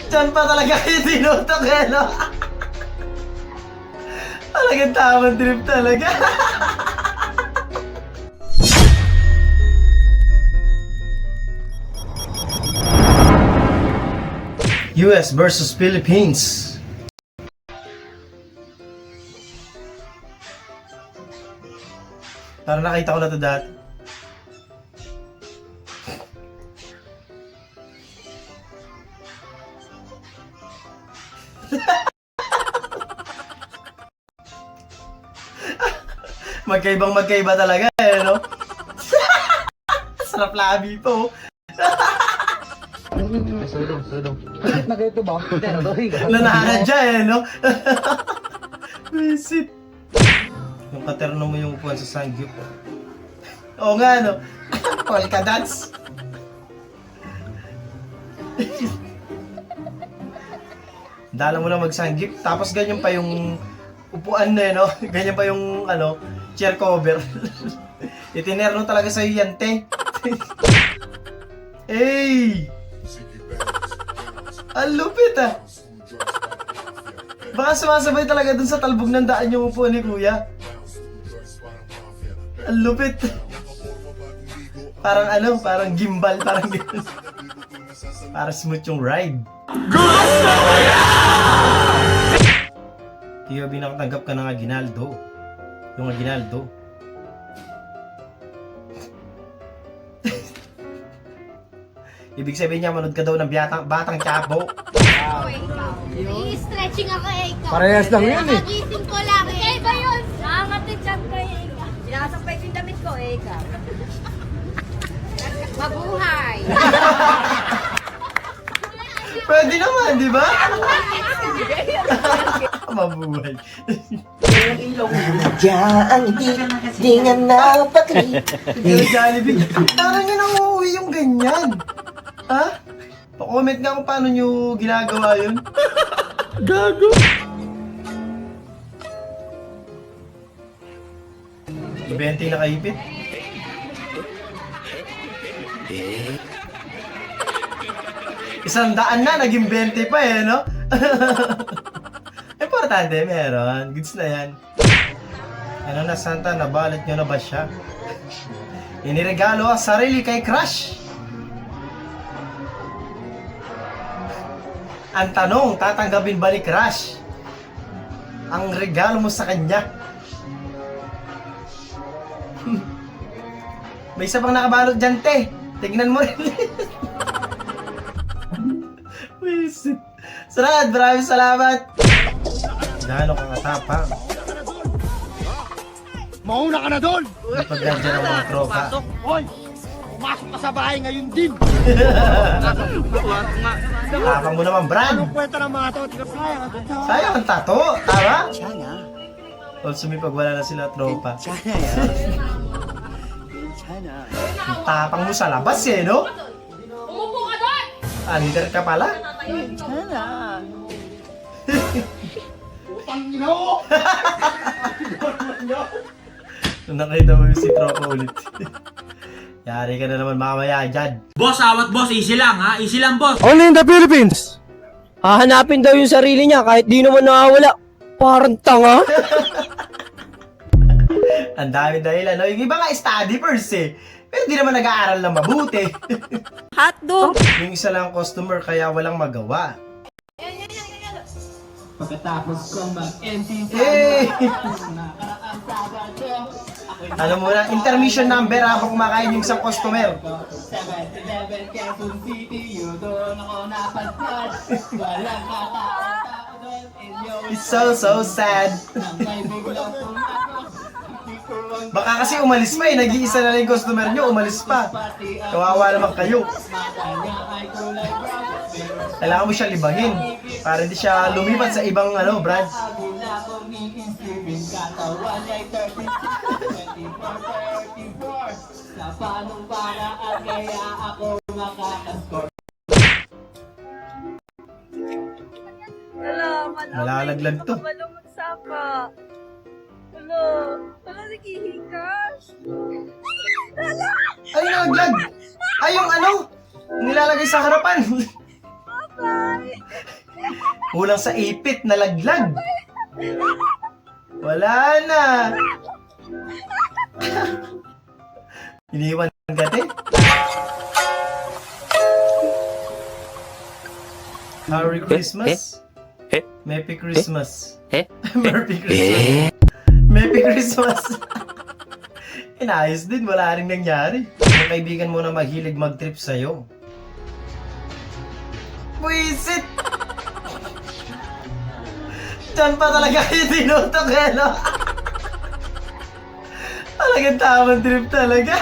Diyan pa talaga kayo tinutok eh, no? Talagang tamang trip talaga. US versus Philippines. Parang nakita ko na to dati. Magkaiba talaga eh, no? Sarap labi po. Sudong. Bakit na ganito ba? Nananadya eh, no? Visit. Yung katerno mo yung upuan sa sangyup. Oo nga, no? Polka dance. Dala mo lang magsanggip, tapos ganyan pa yung upuan na eh, no? Ganyan pa yung, chair cover. Itinerno talaga sa'yo yan, te. Hey! Ang lupit ah! Baka sumasabay talaga dun sa talbog ng daan yung upuan ni kuya. Ang lupit. Parang gimbal, parang gano'n. Para smooth yung ride. Gusto ko yan! Di ba binakatanggap ka ng Aguinaldo? Yung Aguinaldo. Ibig sabihin niya, manood ka daw ng Batang Quiapo. I-stretching ako eh, ikaw. Parehas lang yun eh. Nakagising ko lang eh. Ba yun? Nakakatitsang ko eh, ikaw. Sinasampay yung damit ko eh, ikaw. Mabuhay! Pwede naman, di ba? Mabuhay. Diyan, di nga napakli. Yung Jollibee. Parang yun ang uuwi yung ganyan. Ha? Pa-comment nga kung paano nyo ginagawa yun. Gago. Ibente na kaipit. $100 na, naging 20 pa eh, no? Importante, meron. Goods na yan. Ano na, Santa, nabalot nyo na ba siya? Iniregalo ang sarili kay Crush. Ang tanong, tatanggapin ba ni Crush ang regalo mo sa kanya? May isa pang nakabalot dyan, te. Tignan mo rin. Wisit. Sarad, maraming salamat. Gano'n ka katapang. Mauna ka na doon! Pagdadyan ang mga tropa. Hoy! Pumasok ka sa bahay ngayon din! Tapang mo naman, Brad. Anong kwenta ng mga to? Sayang. Sayang ang tato, tama? Also, may pagwala na sila tropa. Ang tapang mo sa labas eh, no? Umupo ka doon! Under ka pala? Nung nakita mo yung si tropa ulit. Yari ka na naman mamaya dyan. Boss, awat boss, easy lang ha, easy lang boss. Only in the Philippines! Hahanapin daw yung sarili niya kahit di naman nakawala. Parang tanga. Ang dami dahilan, no? Yung iba nga study first eh. Pero di naman nag-aaral na mabuti. Hotdog! Yung isa lang customer kaya walang magawa. Pagkatapos kong mag-empty Hey! Alam mo na, intermission number habang kumakain yung isang customer. 7-11 Quezon City, yun doon ako napadpad. Walang katao-tao doon, It's so sad. may biglang pumatos. Baka kasi umalis pa eh, nag-iisa na lang yung customer nyo, umalis pa. Kawawa naman kayo. Kailangan mo siya libangin para hindi siya lumipat sa ibang brand. Katawan ay 36, 24, 34. Sa panong paraan kaya ako makakascore. Malalaglag to. Walang magsaka. Wala. Wala naghihikas. Ay, nalaglag! Ay, yung nilalagay sa harapan. Kulang sa ipit na laglag. Wala na. Iniwan ka, te? Merry Christmas. Merry Christmas. Merry Christmas. Merry Christmas. Inayos din, wala rin nangyari. Yung kaibigan mo na mahilig mag-trip sa'yo. Buisit! Diyan pa talaga yung tinutok eh, no? Talagang tamang trip talaga.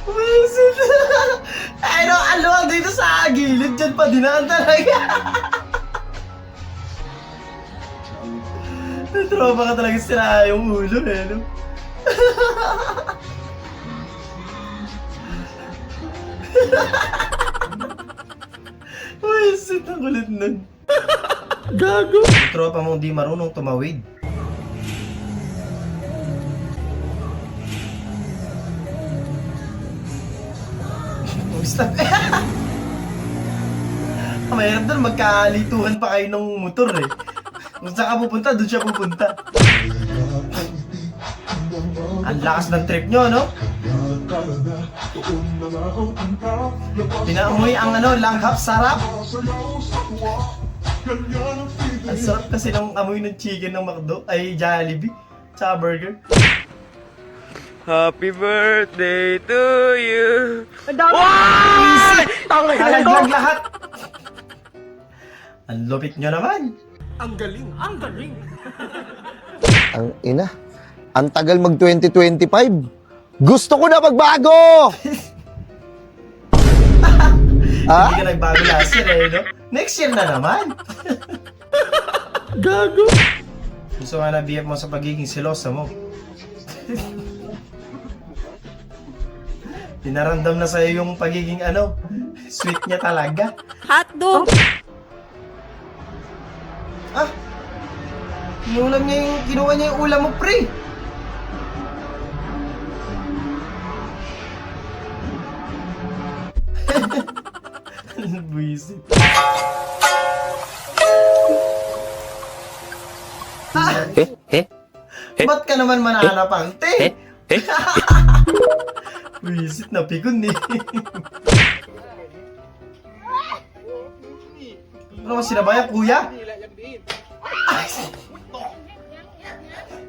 Buisit! Ay no, aluwag dito sa gilid. Diyan pa dinaan talaga. Tropa ka talaga sila yung ulo eh, no? Uy, sit ang kulit nun. Gago! Tropa mong di marunong tumawid. Stop. Mahirap doon, magkalituhan pa kayo ng motor eh. Kung saan ka pupunta, doon siya pupunta. Ang lakas ng trip nyo, no? Pinaamoy ang langhap sarap. Ang sarap kasi ng amoy ng chicken ng McDo, ay Jollibee, tsaka burger. Happy birthday to you. Nalaglag lahat. Ang lupit nyo naman. Ang galing. Ang ina. Ang tagal mag 2025. Gusto ko na magbago! Hindi ka nagbago last year eh, no? Next year na naman. Gago. Gusto nga na BF mo sa pagiging selosa mo. Pinaramdam na sa'yo yung pagiging sweet niya talaga. Hotdog. Ah! Kinuha niya yung ulam mo, pre! Buisit. Ba't ka naman mananapang, te? Buisit na pikon eh. Ano ka sinabayan, kuya?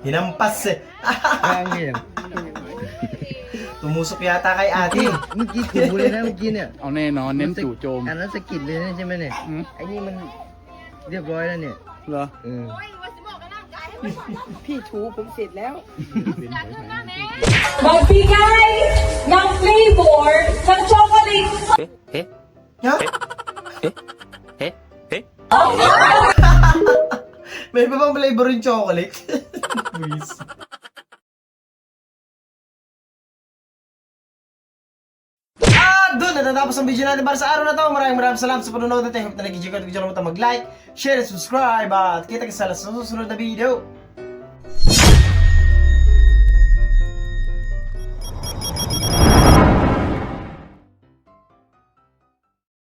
Hinampas eh. Tumusok yata kay ate. เมื่อกี้ถูเลยนะเมื่อกี้เนี่ย เอาแน่นอนเน้นจู่โจม อันนั้นสะกิดเลยนะใช่ไหมเนี่ยไอ้นี่มันเรียบร้อยแล้วเนี่ย เหรอ เออ พี่ถูผมเสร็จแล้ว Magbigay ng flavor ng chocolate. Ha? May iba bang flavor yung chocolate? Please. Doon natatapos ang video natin para sa araw na to. Maraming salamat sa panonood natin. Hope na nag-enjoy ka at video na mag-like, share, and subscribe. At kita kita sa susunod na video.